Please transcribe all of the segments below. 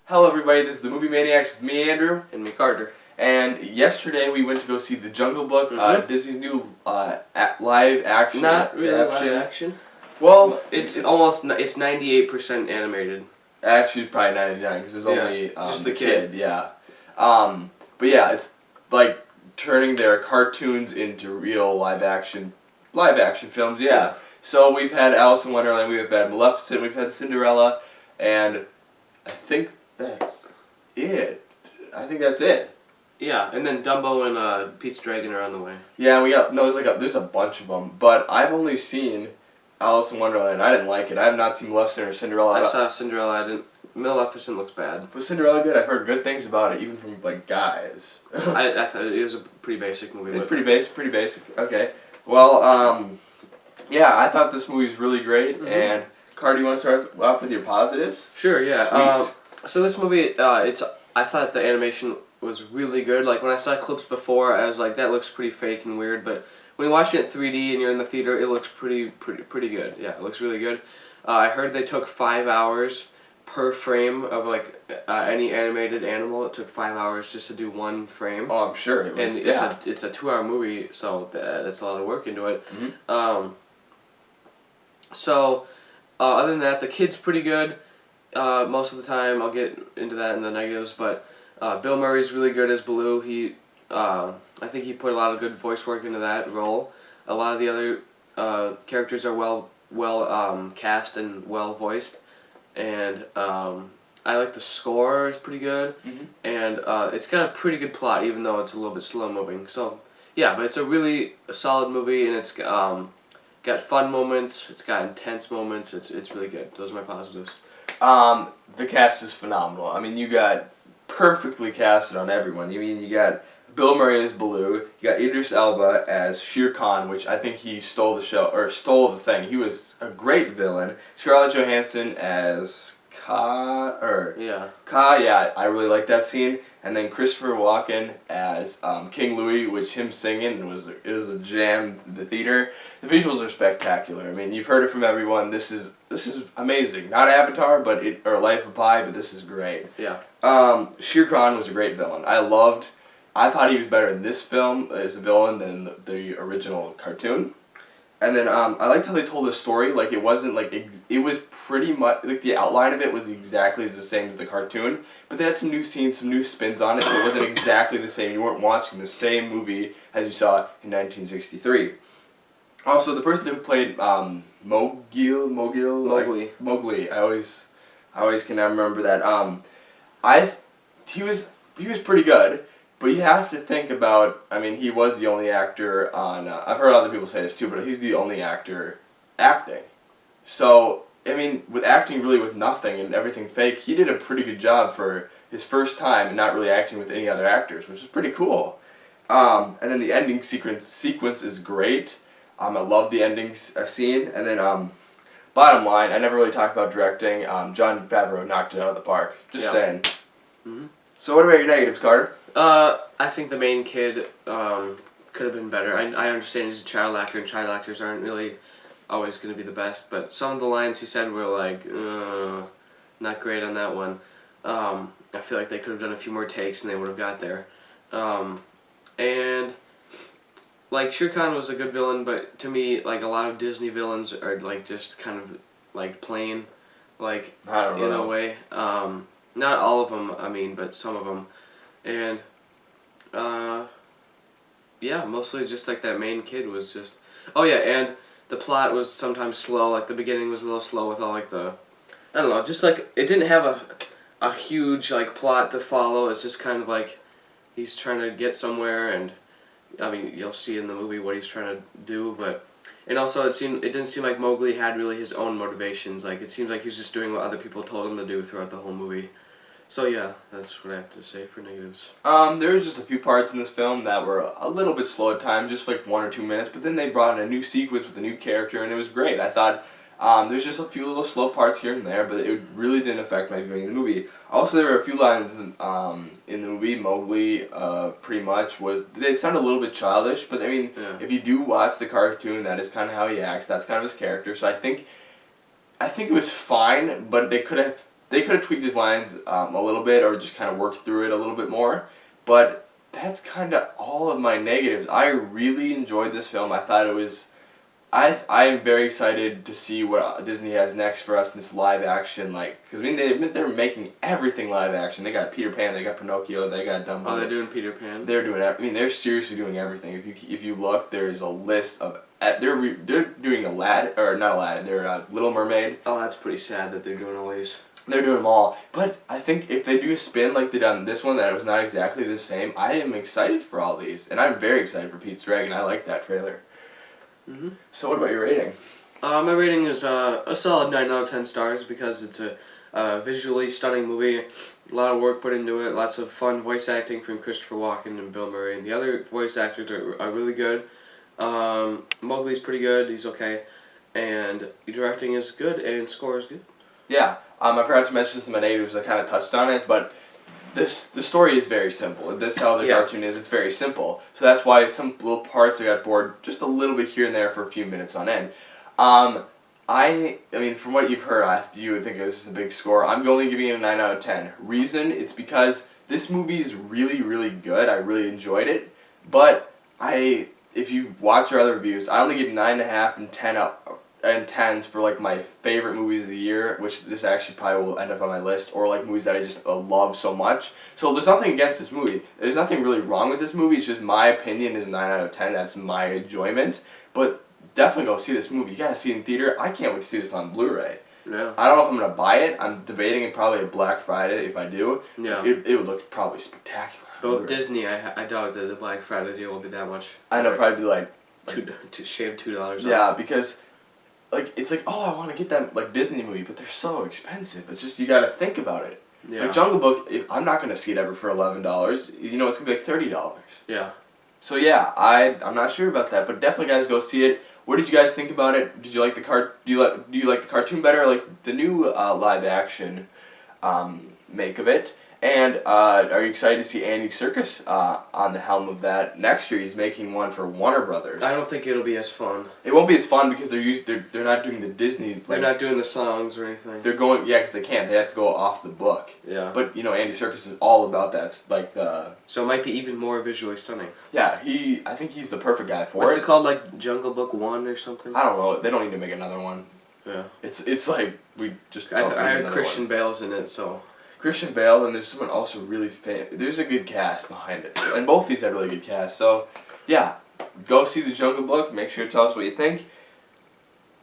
Hello everybody, this is the Movie Maniacs with me, Andrew. And me, Carter. And yesterday we went to go see The Jungle Book, Disney's new live action. Not really live action. Well, it's 98% animated. Actually, it's probably 99 because there's only just the kid. Yeah. But yeah, it's like turning their cartoons into real live action films. Yeah. So we've had Alice in Wonderland, we've had Maleficent, we've had Cinderella, and I think that's it. Yeah, and then Dumbo and Pete's Dragon are on the way. Yeah, there's a bunch of them, but I've only seen Alice in Wonderland. I didn't like it. I have not seen Maleficent or Cinderella. I saw Cinderella. Maleficent looks bad. Was Cinderella good? I've heard good things about it, even from like guys. I thought it was a pretty basic movie. It's pretty basic. Okay. Well, yeah, I thought this movie was really great. Mm-hmm. And Carter, do you want to start off with your positives? Sure. Yeah. So this movie, I thought the animation was really good. Like when I saw clips before, I was like, that looks pretty fake and weird. But when you watch it in 3D and you're in the theater, it looks pretty good. Yeah, it looks really good. I heard they took 5 hours per frame of like any animated animal. It took 5 hours just to do one frame. Oh, I'm sure it was. And it's a 2 hour movie, so that's a lot of work into it. Mm-hmm. Other than that, the kid's pretty good. Most of the time, I'll get into that in the negatives, but Bill Murray's really good as Baloo. I think he put a lot of good voice work into that role. A lot of the other characters are well cast and well voiced, and I like the score. It's pretty good, and it's got a pretty good plot, even though it's a little bit slow moving. So yeah, but it's a solid movie, and it's got fun moments. It's got intense moments. It's really good. Those are my positives. The cast is phenomenal. I mean, you got perfectly casted on everyone. You got Bill Murray as Baloo. You got Idris Elba as Shere Khan, which I think he stole the thing. He was a great villain. Scarlett Johansson as Ka. Yeah, I really like that scene. And then Christopher Walken as King Louis, which him singing was a jam in the theater. The visuals are spectacular. I mean, you've heard it from everyone. This is amazing. Not Avatar, or Life of Pi, but this is great. Yeah. Shere Khan was a great villain. I thought he was better in this film as a villain than the original cartoon. And then I liked how they told the story. Like it wasn't like it was pretty much like the outline of it was exactly the same as the cartoon, but they had some new scenes, some new spins on it, so it wasn't exactly the same. You weren't watching the same movie as you saw in 1963. Also, the person who played Mowgli. I always can never remember that. He was pretty good. But you have to think about, I mean, he was the only actor on, I've heard other people say this too, but he's the only actor acting. So, I mean, with acting really with nothing and everything fake, he did a pretty good job for his first time and not really acting with any other actors, which is pretty cool. And then the ending sequence is great. I love the ending scene. And then, bottom line, I never really talked about directing. Jon Favreau knocked it out of the park. Just saying. Mm-hmm. So what about your negatives, Carter? I think the main kid could have been better. I understand he's a child actor, and child actors aren't really always going to be the best, but some of the lines he said were like, not great on that one. I feel like they could have done a few more takes and they would have got there. And like Shere Khan was a good villain, but to me, like a lot of Disney villains are like just kind of like plain, like in a way. Not all of them, I mean, but some of them. And, yeah, mostly just like that main kid was just... Oh yeah, and the plot was sometimes slow, like the beginning was a little slow with all like the... I don't know, just like, it didn't have a huge like plot to follow, it's just kind of like he's trying to get somewhere, and I mean, you'll see in the movie what he's trying to do, but... And also it didn't seem like Mowgli had really his own motivations, like it seemed like he was just doing what other people told him to do throughout the whole movie. So yeah, that's what I have to say for negatives. There was just a few parts in this film that were a little bit slow at times, just like 1 or 2 minutes, but then they brought in a new sequence with a new character, and it was great. I thought there's just a few little slow parts here and there, but it really didn't affect my viewing of the movie. Also, there were a few lines in the movie, Mowgli pretty much they sound a little bit childish, but I mean, if you do watch the cartoon, that is kind of how he acts, that's kind of his character, so I think it was fine, but they could have they could have tweaked his lines a little bit or just kind of worked through it a little bit more. But that's kind of all of my negatives. I really enjoyed this film. I thought it was. I am very excited to see what Disney has next for us in this live action, like, because I mean they're making everything live action. They got Peter Pan, they got Pinocchio, they got Dumbo. Oh, they're doing Peter Pan. They're doing. I mean, they're seriously doing everything. If you look, there's a list of. They're doing Aladdin, or not Aladdin. They're Little Mermaid. Oh, that's pretty sad that they're doing all these. They're doing them all. But I think if they do a spin like they done this one, that it was not exactly the same. I am excited for all these, and I'm very excited for Pete's Dragon. I like that trailer. Mm-hmm. So what about your rating? My rating is a solid 9 out of 10 stars because it's a visually stunning movie. A lot of work put into it. Lots of fun voice acting from Christopher Walken and Bill Murray. And the other voice actors are really good. Mowgli's pretty good. He's okay. And the directing is good and score is good. Yeah. I forgot to mention some of the negatives. I kind of touched on it, but the story is very simple. This how the cartoon is. It's very simple. So that's why some little parts I got bored just a little bit here and there for a few minutes on end. I mean, from what you've heard, you would think this is a big score. I'm only giving it a 9 out of 10. Reason, it's because this movie is really, really good. I really enjoyed it. But if you watch our other reviews, I only give 9.5 and 10 and 10s for like my favorite movies of the year, which this actually probably will end up on my list, or like movies that I just love so much. So there's nothing against this movie. There's nothing really wrong with this movie. It's just my opinion is 9 out of 10. That's my enjoyment. But definitely go see this movie. You gotta see it in theater. I can't wait to see this on Blu-ray. Yeah. I don't know if I'm gonna buy it. I'm debating it probably at Black Friday if I do. Yeah. It would look probably spectacular. But with Disney, I doubt that the Black Friday deal will be that much. I know, probably be like shave $2 off. Yeah, because like it's like, oh, I want to get that like Disney movie, but they're so expensive. It's just you got to think about it. Yeah. Like Jungle Book, I'm not gonna see it ever for $11. You know, it's gonna be like $30. Yeah. So yeah, I'm not sure about that, but definitely guys go see it. What did you guys think about it? Did you like the do you like the cartoon better, or like the new live action make of it? And are you excited to see Andy Serkis on the helm of that next year? He's making one for Warner Brothers. I don't think it'll be as fun. It won't be as fun because they're not doing the Disney. Like, they're not doing the songs or anything. They're going because they can't. They have to go off the book. Yeah. But you know, Andy Serkis is all about that. It's like So it might be even more visually stunning. Yeah, I think he's the perfect guy for What's it. it called, like Jungle Book 1 or something? I don't know. They don't need to make another one. Yeah. It's like we just. I heard another Christian one. Bale's in it, so. Christian Bale, and there's someone also really there's a good cast behind it, and both these have really good casts. So, yeah, go see the Jungle Book. Make sure to tell us what you think.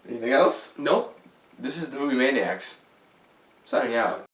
Anything else? Nope. This is the Movie Maniacs. Signing out.